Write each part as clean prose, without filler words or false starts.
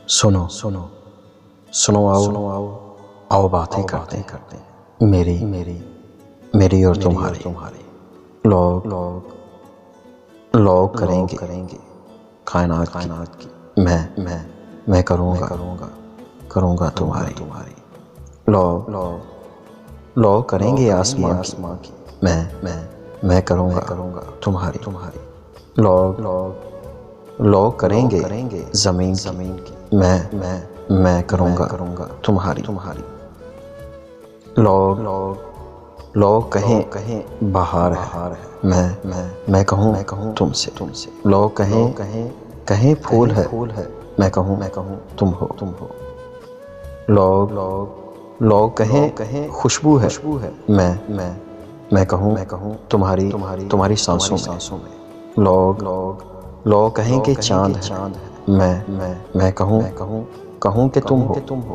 سنو سنو سنو آؤ آؤ باتیں کرتے میری اور تمہاری لوگ کریں گے کائنات کی میں کروں گا تمہاری لوگ کریں گے آسمان کی میں کروں گا تمہاری لوگ کریں گے زمین کی میں کروں گا تمہاری لوگ کہیں بہار ہے میں کہوں تم سے لوگ کہیں پھول ہے میں کہوں تم ہو لوگ کہیں خوشبو ہے میں کہوں تمہاری سانسوں میں لوگ کہیں کہ چاند ہے میں کہوں کہ تم ہو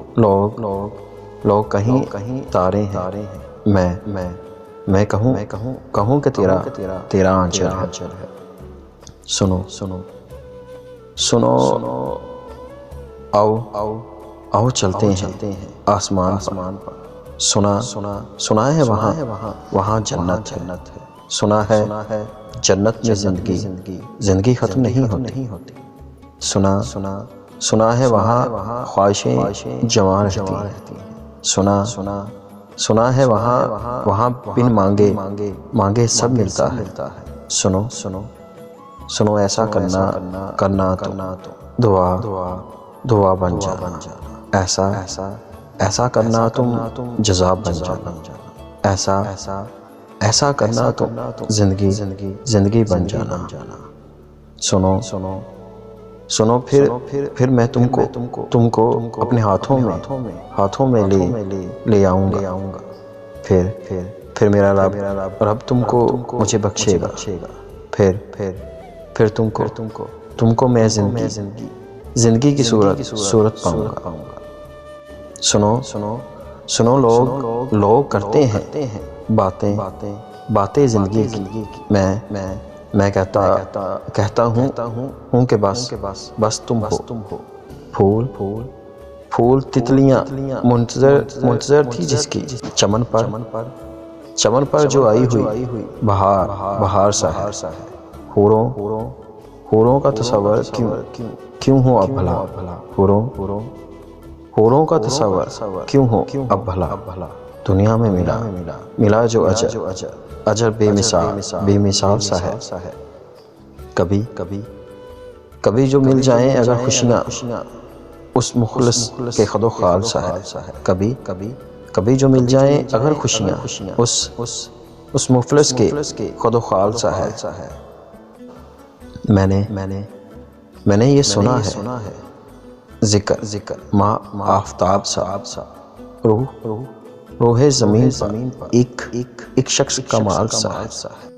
لوگ کہیں تارے ہیں میں کہوں کہ تیرا آنچل ہے سنو آؤ چلتے ہیں آسمان پر سنا ہے وہاں جنت ہے سنا ہے جنت میں زندگی ختم نہیں ہوتی سنا ہے وہاں خواہشیں جمع رہتی ہیں سنا ہے وہاں بن مانگے سب ملتا ہے سنو ایسا کرنا تو دعا بن جانا ایسا کرنا تم جزا بن جانا ایسا کرنا تو زندگی بن جانا سنو پھر میں تم کو اپنے ہاتھوں میں لے آؤں گا پھر میرا رب تم کو مجھے بخشے گا پھر تم کو میں زندگی کی صورت پاؤں گا سنو لوگ کرتے ہیں باتیں زندگی کی میں کہتا ہوں کہ بس تم ہو پھول تتلیاں منتظر تھی جس کی چمن پر جو آئی ہوئی بہار سا ہے حوروں کا تصور کیوں ہو اب بھلا حوروں کا تصور کیوں ہو اب بھلا دنیا میں ملا جو اجر بے مثال سا ہے کبھی جو مل جائیں اگر خوشیاں اس مخلص کے خد و خال سا ہے کبھی جو مل جائیں اگر خوشیاں اس مفلس کے خد و خال سا ہے میں نے یہ سنا ہے ذکر ماں آفتاب سا روح زمین پر ایک شخص کمال سا ہے